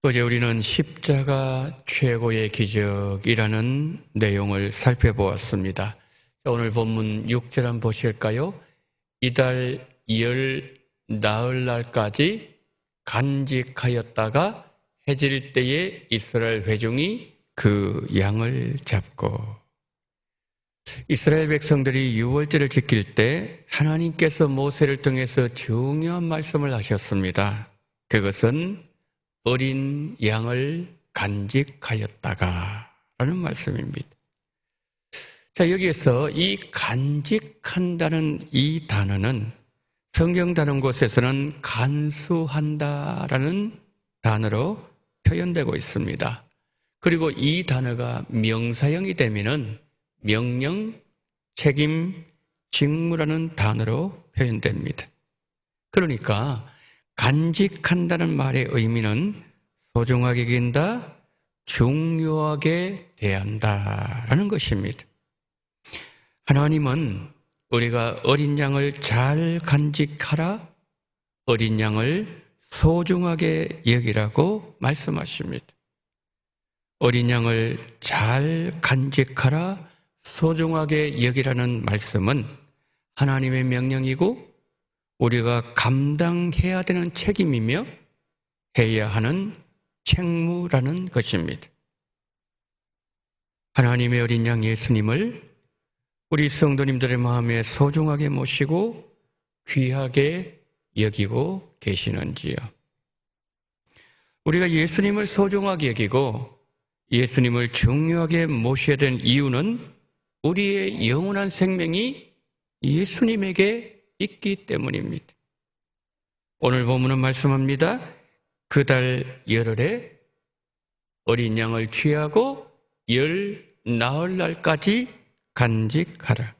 어제 우리는 십자가 최고의 기적이라는 내용을 살펴보았습니다. 오늘 본문 6절 한번 보실까요? 이달 열 나흘날까지 간직하였다가 해질 때에 이스라엘 회중이 그 양을 잡고, 이스라엘 백성들이 유월절을 지킬 때 하나님께서 모세를 통해서 중요한 말씀을 하셨습니다. 그것은 어린 양을 간직하였다가 라는 말씀입니다. 자, 여기에서 이 간직한다는 이 단어는 성경 다른 곳에서는 간수한다라는 단어로 표현되고 있습니다. 그리고 이 단어가 명사형이 되면은 명령, 책임, 직무라는 단어로 표현됩니다. 그러니까 간직한다는 말의 의미는 소중하게 여긴다, 중요하게 대한다라는 것입니다. 하나님은 우리가 어린 양을 잘 간직하라, 어린 양을 소중하게 여기라고 말씀하십니다. 어린 양을 잘 간직하라, 소중하게 여기라는 말씀은 하나님의 명령이고 우리가 감당해야 되는 책임이며 해야 하는 책무라는 것입니다. 하나님의 어린 양 예수님을 우리 성도님들의 마음에 소중하게 모시고 귀하게 여기고 계시는지요? 우리가 예수님을 소중하게 여기고 예수님을 중요하게 모셔야 되는 이유는 우리의 영원한 생명이 예수님에게 있기 때문입니다. 오늘 본문은 말씀합니다. 그달 열흘에 어린 양을 취하고 열 나흘날까지 간직하라.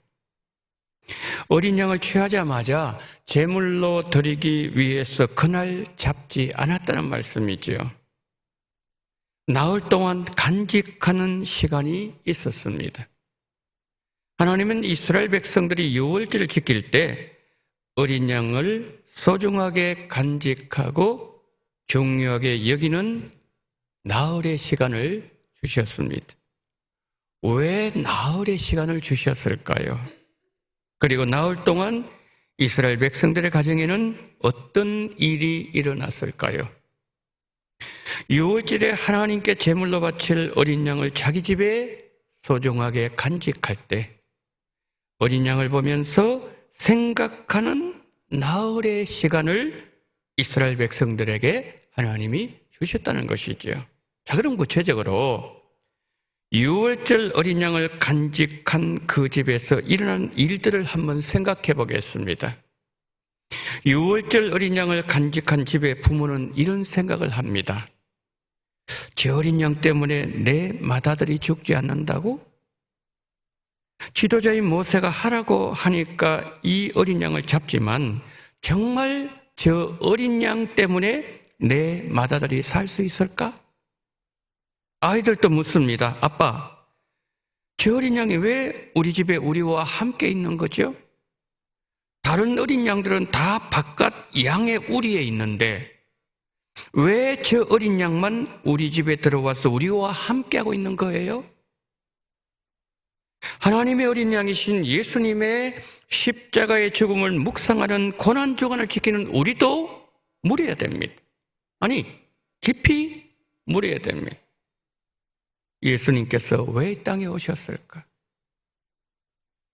어린 양을 취하자마자 제물로 드리기 위해서 그날 잡지 않았다는 말씀이지요. 나흘 동안 간직하는 시간이 있었습니다. 하나님은 이스라엘 백성들이 유월절을 지킬 때 어린 양을 소중하게 간직하고 중요하게 여기는 나흘의 시간을 주셨습니다. 왜 나흘의 시간을 주셨을까요? 그리고 나흘 동안 이스라엘 백성들의 가정에는 어떤 일이 일어났을까요? 유월절에 하나님께 제물로 바칠 어린 양을 자기 집에 소중하게 간직할 때 어린 양을 보면서 생각하는 나흘의 시간을 이스라엘 백성들에게 하나님이 주셨다는 것이죠. 자, 그럼 구체적으로 유월절 어린 양을 간직한 그 집에서 일어난 일들을 한번 생각해 보겠습니다. 유월절 어린 양을 간직한 집의 부모는 이런 생각을 합니다. 제 어린 양 때문에 내 맏아들이 죽지 않는다고? 지도자인 모세가 하라고 하니까 이 어린 양을 잡지만 정말 저 어린 양 때문에 내 맏아들이 살 수 있을까? 아이들도 묻습니다. 아빠, 저 어린 양이 왜 우리 집에 우리와 함께 있는 거죠? 다른 어린 양들은 다 바깥 양의 우리에 있는데 왜 저 어린 양만 우리 집에 들어와서 우리와 함께하고 있는 거예요? 하나님의 어린 양이신 예수님의 십자가의 죽음을 묵상하는 고난주간을 지키는 우리도 물어야 됩니다. 아니, 깊이 물어야 됩니다. 예수님께서 왜 이 땅에 오셨을까?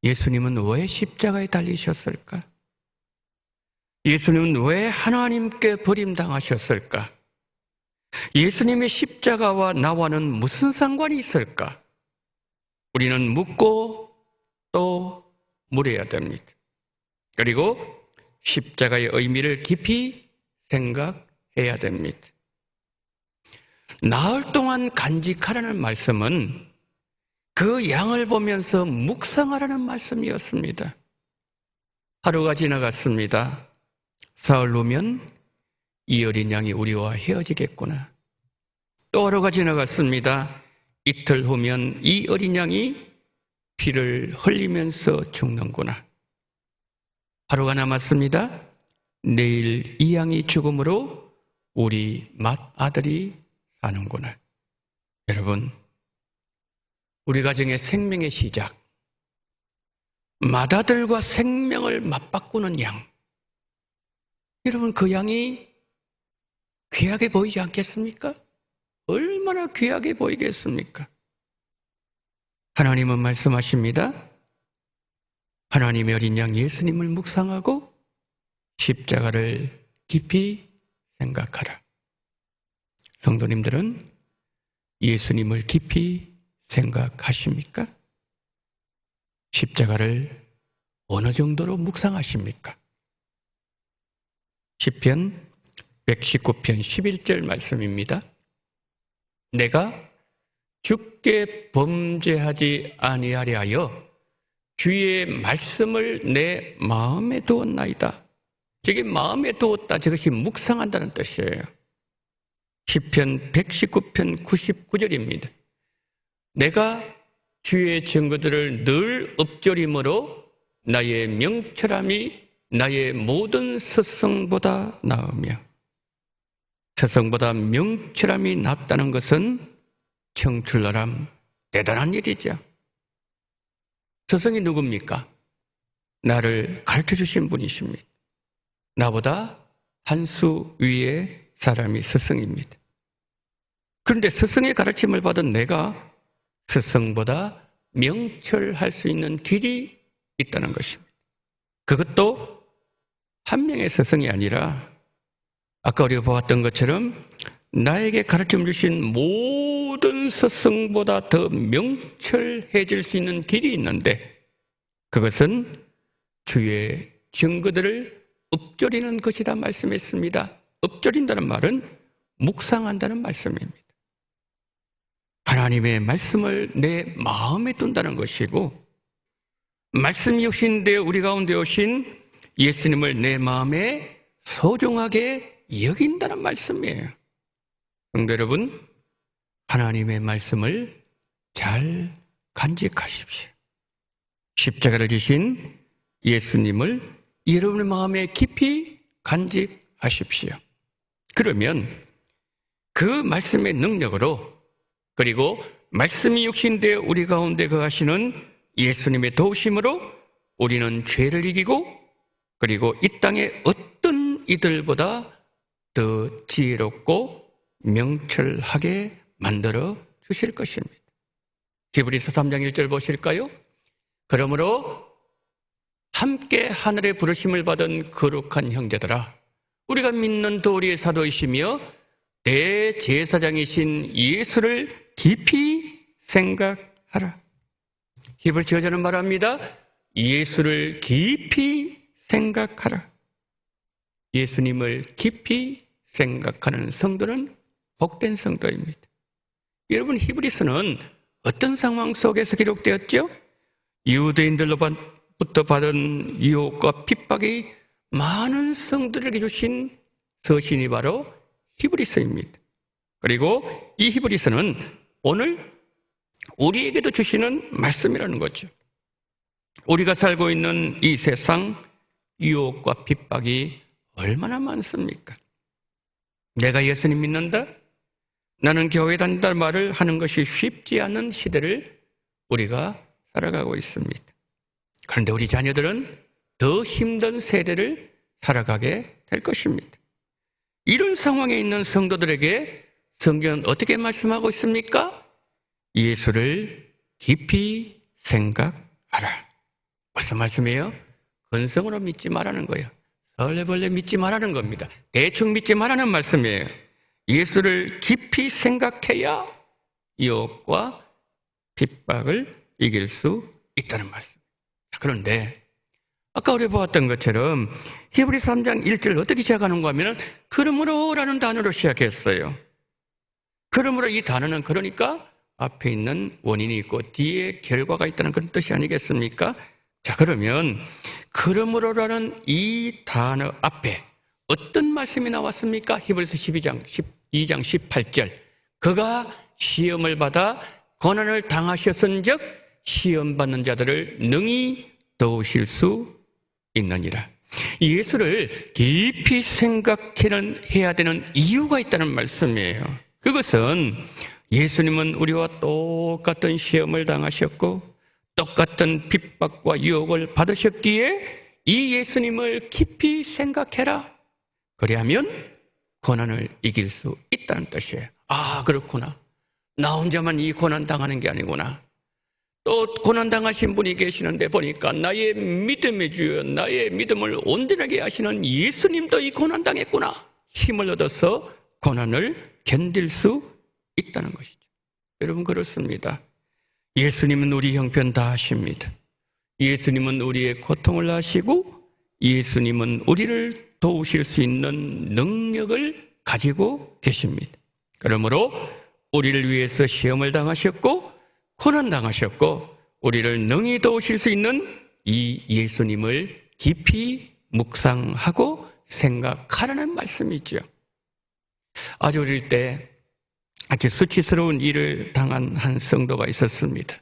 예수님은 왜 십자가에 달리셨을까? 예수님은 왜 하나님께 버림당하셨을까? 예수님의 십자가와 나와는 무슨 상관이 있을까? 우리는 묻고 또 물어야 됩니다. 그리고 십자가의 의미를 깊이 생각해야 됩니다. 나흘 동안 간직하라는 말씀은 그 양을 보면서 묵상하라는 말씀이었습니다. 하루가 지나갔습니다. 사흘 후면 이 어린 양이 우리와 헤어지겠구나. 또 하루가 지나갔습니다. 이틀 후면 이 어린 양이 피를 흘리면서 죽는구나. 하루가 남았습니다. 내일 이 양이 죽음으로 우리 맏아들이 사는구나. 여러분, 우리 가정의 생명의 시작, 맏아들과 생명을 맞바꾸는 양, 여러분 그 양이 귀하게 보이지 않겠습니까? 얼마나 귀하게 보이겠습니까? 하나님은 말씀하십니다. 하나님의 어린 양 예수님을 묵상하고 십자가를 깊이 생각하라. 성도님들은 예수님을 깊이 생각하십니까? 십자가를 어느 정도로 묵상하십니까? 시편 119편 11절 말씀입니다. 내가 주께 범죄하지 아니하려 하여 주의 말씀을 내 마음에 두었나이다. 저게 마음에 두었다, 저것이 묵상한다는 뜻이에요. 시편 119편 99절입니다. 내가 주의 증거들을 늘 읊조림으로 나의 명철함이 나의 모든 스승보다 나으며, 스승보다 명철함이 낫다는 것은 청출나람 대단한 일이죠. 스승이 누굽니까? 나를 가르쳐 주신 분이십니다. 나보다 한 수 위의 사람이 스승입니다. 그런데 스승의 가르침을 받은 내가 스승보다 명철할 수 있는 길이 있다는 것입니다. 그것도 한 명의 스승이 아니라 아까 우리가 보았던 것처럼 나에게 가르쳐 주신 모든 스승보다 더 명철해질 수 있는 길이 있는데, 그것은 주의 증거들을 읊조리는 것이다 말씀했습니다. 읊조린다는 말은 묵상한다는 말씀입니다. 하나님의 말씀을 내 마음에 둔다는 것이고, 말씀이 오신데 우리 가운데 오신 예수님을 내 마음에 소중하게 여긴다는 말씀이에요. 성도 여러분, 하나님의 말씀을 잘 간직하십시오. 십자가를 지신 예수님을 여러분의 마음에 깊이 간직하십시오. 그러면 그 말씀의 능력으로, 그리고 말씀이 육신되어 우리 가운데 거하시는 예수님의 도우심으로 우리는 죄를 이기고, 그리고 이 땅의 어떤 이들보다 더 지혜롭고 명철하게 만들어 주실 것입니다. 히브리서 3장 1절 보실까요? 그러므로 함께 하늘의 부르심을 받은 거룩한 형제들아, 우리가 믿는 도리의 사도이시며 대제사장이신 예수를 깊이 생각하라. 히브리 저자는 말합니다. 예수를 깊이 생각하라. 예수님을 깊이 생각하는 성도는 복된 성도입니다. 여러분, 히브리서는 어떤 상황 속에서 기록되었죠? 유대인들로부터 받은 유혹과 핍박이 많은 성도들에게 주신 서신이 바로 히브리서입니다. 그리고 이 히브리서는 오늘 우리에게도 주시는 말씀이라는 거죠. 우리가 살고 있는 이 세상 유혹과 핍박이 얼마나 많습니까? 내가 예수님 믿는다, 나는 교회 다닌다는 말을 하는 것이 쉽지 않은 시대를 우리가 살아가고 있습니다. 그런데 우리 자녀들은 더 힘든 세대를 살아가게 될 것입니다. 이런 상황에 있는 성도들에게 성경은 어떻게 말씀하고 있습니까? 예수를 깊이 생각하라. 무슨 말씀이에요? 근성으로 믿지 말라는 거예요. 설레벌레 믿지 말라는 겁니다. 대충 믿지 말라는 말씀이에요. 예수를 깊이 생각해야 유혹과 핍박을 이길 수 있다는 말씀. 그런데 아까 우리 보았던 것처럼 히브리 3장 1절 어떻게 시작하는가 하면 그러므로라는 단어로 시작했어요. 그러므로 이 단어는 그러니까 앞에 있는 원인이 있고 뒤에 결과가 있다는 그런 뜻이 아니겠습니까? 자, 그러면 그러므로라는 이 단어 앞에 어떤 말씀이 나왔습니까? 히브리서 2장 18절. 그가 시험을 받아 고난을 당하셨은즉 시험 받는 자들을 능히 도우실 수 있느니라. 예수를 깊이 생각해야 되는 이유가 있다는 말씀이에요. 그것은 예수님은 우리와 똑같은 시험을 당하셨고 똑같은 핍박과 유혹을 받으셨기에 이 예수님을 깊이 생각해라. 그리하면 고난을 이길 수 있다는 뜻이에요. 아, 그렇구나. 나 혼자만 이 고난 당하는 게 아니구나. 또 고난 당하신 분이 계시는데 보니까 나의 믿음의 주여, 나의 믿음을 온전하게 하시는 예수님도 이 고난 당했구나. 힘을 얻어서 고난을 견딜 수 있다는 것이죠. 여러분, 그렇습니다. 예수님은 우리 형편 다 하십니다. 예수님은 우리의 고통을 아시고 예수님은 우리를 도우실 수 있는 능력을 가지고 계십니다. 그러므로 우리를 위해서 시험을 당하셨고 고난 당하셨고 우리를 능히 도우실 수 있는 이 예수님을 깊이 묵상하고 생각하라는 말씀이죠. 아주 어릴 때 아주 수치스러운 일을 당한 한 성도가 있었습니다.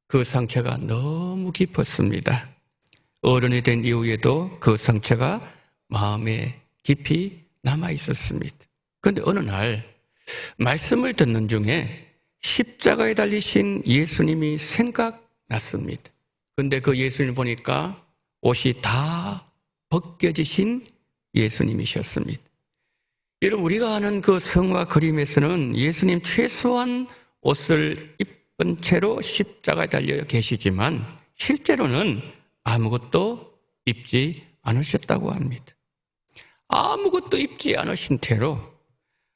그 상처가 너무 깊었습니다. 어른이 된 이후에도 그 상처가 마음에 깊이 남아 있었습니다. 그런데 어느 날 말씀을 듣는 중에 십자가에 달리신 예수님이 생각났습니다. 그런데 그 예수님 보니까 옷이 다 벗겨지신 예수님이셨습니다. 여러분, 우리가 아는 그 성화 그림에서는 예수님 최소한 옷을 입은 채로 십자가에 달려 계시지만 실제로는 아무것도 입지 않으셨다고 합니다. 아무것도 입지 않으신 채로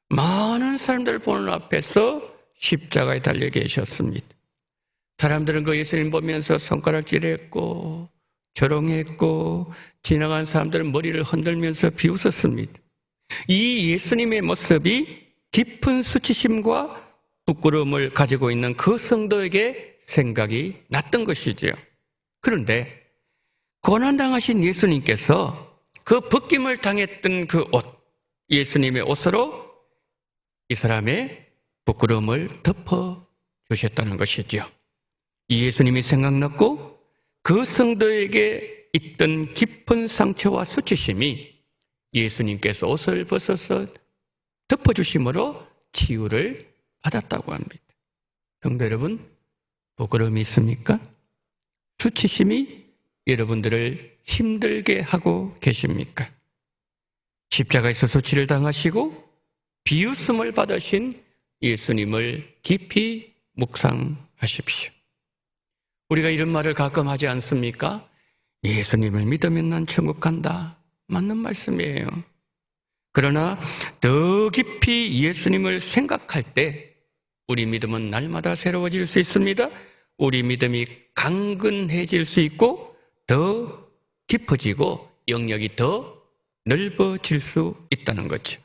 많은 사람들을 보는 앞에서 십자가에 달려 계셨습니다. 사람들은 그 예수님 보면서 손가락질했고 조롱했고 지나간 사람들은 머리를 흔들면서 비웃었습니다. 이 예수님의 모습이 깊은 수치심과 부끄러움을 가지고 있는 그 성도에게 생각이 났던 것이죠. 그런데 고난당하신 예수님께서 그 벗김을 당했던 그 옷, 예수님의 옷으로 이 사람의 부끄러움을 덮어주셨다는 것이죠. 이 예수님이 생각났고 그 성도에게 있던 깊은 상처와 수치심이 예수님께서 옷을 벗어서 덮어주심으로 치유를 받았다고 합니다. 성도 여러분, 부끄러움이 있습니까? 수치심이 여러분들을 힘들게 하고 계십니까? 십자가에서 수치를 당하시고 비웃음을 받으신 예수님을 깊이 묵상하십시오. 우리가 이런 말을 가끔 하지 않습니까? 예수님을 믿으면 난 천국 간다. 맞는 말씀이에요. 그러나 더 깊이 예수님을 생각할 때 우리 믿음은 날마다 새로워질 수 있습니다. 우리 믿음이 강건해질 수 있고 더 깊어지고 영역이 더 넓어질 수 있다는 거죠.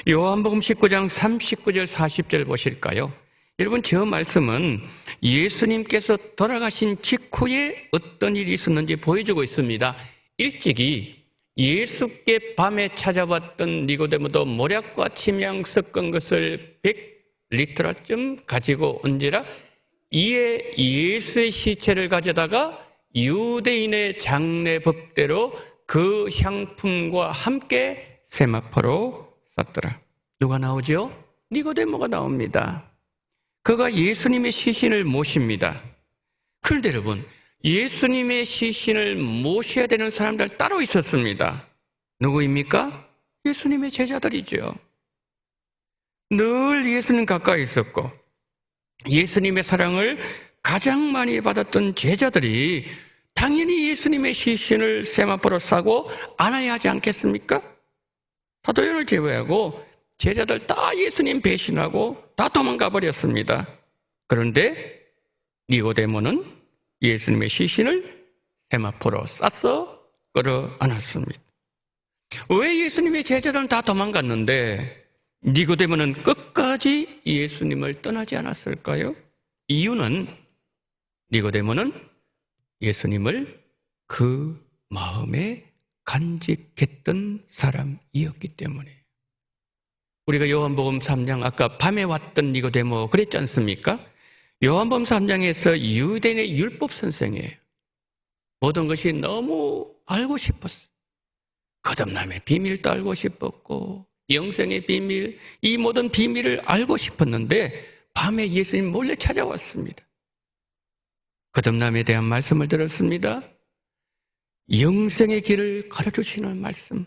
요한복음 19장 39절 40절 보실까요? 여러분, 저 말씀은 예수님께서 돌아가신 직후에 어떤 일이 있었는지 보여주고 있습니다. 일찍이 예수께 밤에 찾아왔던 니고데모도 모략과 침향 섞은 것을 100리터쯤 가지고 온지라 이에 예수의 시체를 가져다가 유대인의 장례법대로 그 향품과 함께 세마포로 쌌더라. 누가 나오죠? 니고데모가 나옵니다. 그가 예수님의 시신을 모십니다. 그런데 여러분, 예수님의 시신을 모셔야 되는 사람들 따로 있었습니다. 누구입니까? 예수님의 제자들이죠. 늘 예수님 가까이 있었고 예수님의 사랑을 가장 많이 받았던 제자들이 당연히 예수님의 시신을 세마포로 싸고 안아야 하지 않겠습니까? 사도연을 제외하고 제자들 다 예수님 배신하고 다 도망가 버렸습니다. 그런데 니고데모는 예수님의 시신을 세마포로 싸서 끌어안았습니다. 왜 예수님의 제자들은 다 도망갔는데 니고데모는 끝까지 예수님을 떠나지 않았을까요? 이유는 니고데모는 예수님을 그 마음에 간직했던 사람이었기 때문에. 우리가 요한복음 3장 아까 밤에 왔던 니고데모 그랬지 않습니까? 요한복음 3장에서 유대인의 율법 선생이에요. 모든 것이 너무 알고 싶었어요. 거듭남의 비밀도 알고 싶었고 영생의 비밀, 이 모든 비밀을 알고 싶었는데 밤에 예수님 몰래 찾아왔습니다. 거듭남에 대한 말씀을 들었습니다. 영생의 길을 가르쳐주시는 말씀,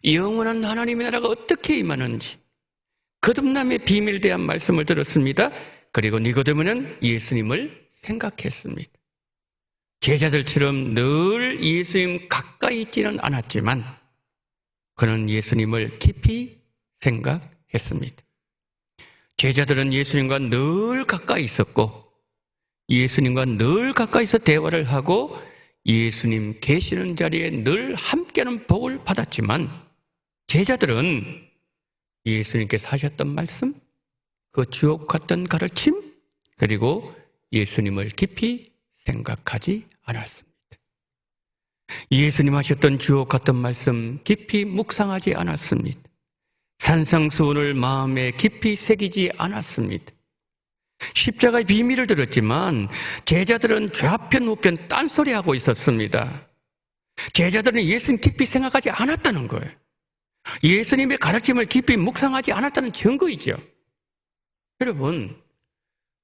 영원한 하나님의 나라가 어떻게 임하는지, 거듭남의 비밀에 대한 말씀을 들었습니다. 그리고 니고데모는 예수님을 생각했습니다. 제자들처럼 늘 예수님 가까이 있지는 않았지만 그는 예수님을 깊이 생각했습니다. 제자들은 예수님과 늘 가까이 있었고 예수님과 늘 가까이서 대화를 하고 예수님 계시는 자리에 늘 함께하는 복을 받았지만 제자들은 예수님께서 하셨던 말씀, 그 주옥 같던 가르침, 그리고 예수님을 깊이 생각하지 않았습니다. 예수님 하셨던 주옥 같던 말씀 깊이 묵상하지 않았습니다. 산상수훈을 마음에 깊이 새기지 않았습니다. 십자가의 비밀을 들었지만 제자들은 좌편 우편 딴소리하고 있었습니다. 제자들은 예수님 깊이 생각하지 않았다는 거예요. 예수님의 가르침을 깊이 묵상하지 않았다는 증거이죠. 여러분,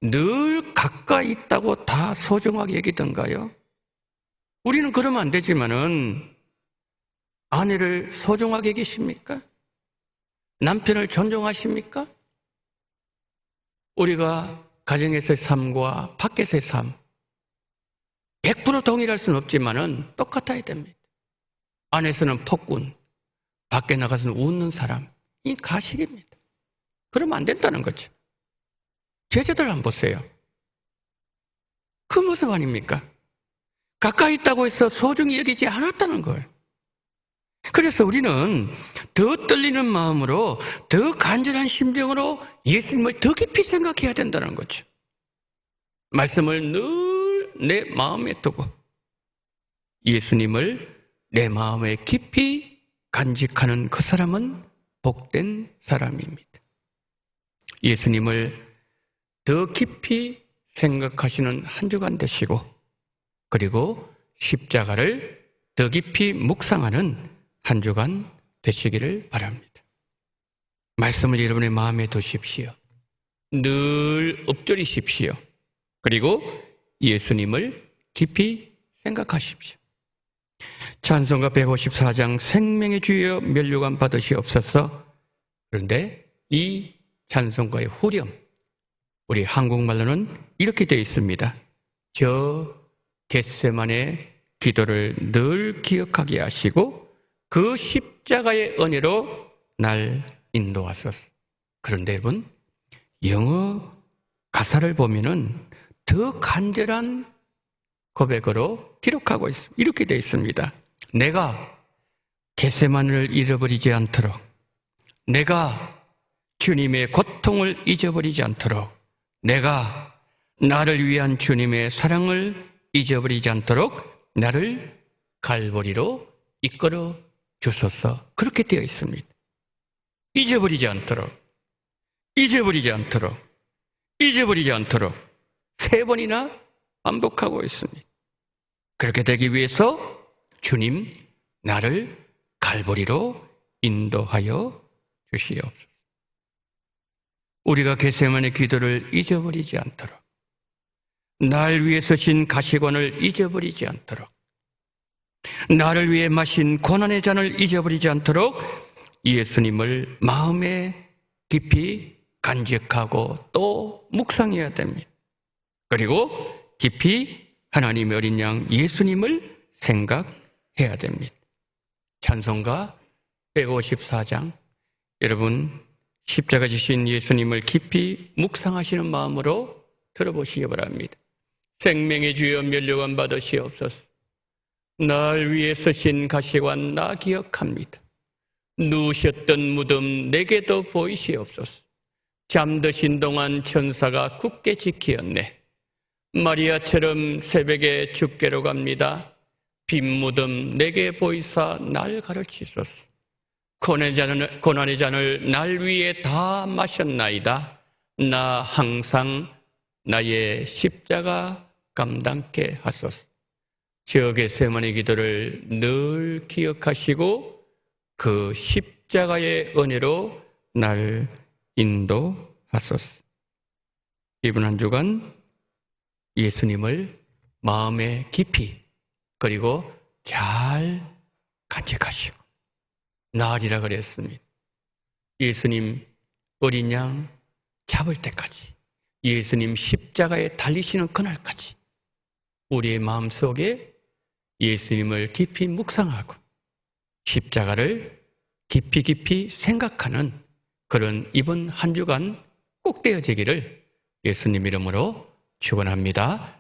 늘 가까이 있다고 다 소중하게 여기던가요? 우리는 그러면 안 되지만은 아내를 소중하게 여기십니까? 남편을 존중하십니까? 우리가 가정에서의 삶과 밖에서의 삶 100% 동일할 수는 없지만은 똑같아야 됩니다. 안에서는 폭군, 밖에 나가서는 웃는 사람, 이 가식입니다. 그러면 안 된다는 거죠. 제자들 한번 보세요. 그 모습 아닙니까? 가까이 있다고 해서 소중히 여기지 않았다는 거예요. 그래서 우리는 더 떨리는 마음으로, 더 간절한 심정으로 예수님을 더 깊이 생각해야 된다는 거죠. 말씀을 늘 내 마음에 두고 예수님을 내 마음에 깊이 간직하는 그 사람은 복된 사람입니다. 예수님을 더 깊이 생각하시는 한 주간 되시고, 그리고 십자가를 더 깊이 묵상하는 한 주간 되시기를 바랍니다. 말씀을 여러분의 마음에 두십시오. 늘 엎드리십시오. 그리고 예수님을 깊이 생각하십시오. 찬송가 154장 생명의 주여 면류관 받으시옵소서. 그런데 이 찬송가의 후렴, 우리 한국말로는 이렇게 되어 있습니다. 저 겟세마네 기도를 늘 기억하게 하시고 그 십자가의 은혜로 날 인도하소서. 그런데 여러분, 영어 가사를 보면은 더 간절한 고백으로 기록하고 있습니다. 이렇게 되어 있습니다. 내가 겟세마네를 잃어버리지 않도록, 내가 주님의 고통을 잊어버리지 않도록, 내가 나를 위한 주님의 사랑을 잊어버리지 않도록 나를 갈보리로 이끌어 주소서. 그렇게 되어 있습니다. 잊어버리지 않도록, 잊어버리지 않도록, 잊어버리지 않도록 3번이나 반복하고 있습니다. 그렇게 되기 위해서 주님, 나를 갈보리로 인도하여 주시옵소서. 우리가 겟세마네 기도를 잊어버리지 않도록, 날 위해 서신 가시관을 잊어버리지 않도록, 나를 위해 마신 고난의 잔을 잊어버리지 않도록 예수님을 마음에 깊이 간직하고 또 묵상해야 됩니다. 그리고 깊이 하나님의 어린 양 예수님을 생각해야 됩니다. 찬송가 154장, 여러분 십자가 지신 예수님을 깊이 묵상하시는 마음으로 들어보시기 바랍니다. 생명의 주여 면류관 받으시옵소서. 날 위해 서신 가시관 나 기억합니다. 누우셨던 무덤 내게도 보이시옵소서. 잠드신 동안 천사가 굳게 지키었네. 마리아처럼 새벽에 주께로 갑니다. 빈 무덤 내게 보이사 날 가르치소서. 고난의 잔을 날 위에 다 마셨나이다. 나 항상 나의 십자가 감당케 하소서. 저 겟세마네 기도를 늘 기억하시고 그 십자가 십자가의 은혜로 날 인도하소서. 이번 한 주간 예수님을 마음에 깊이 그리고 잘 간직하시고 나으리라 그랬습니다. 예수님 어린 양 잡을 때까지, 예수님 십자가에 달리시는 그날까지 우리의 마음속에 예수님을 깊이 묵상하고 십자가를 깊이 생각하는 그런 이번 한 주간 꼭 되어지기를 예수님 이름으로 축원합니다.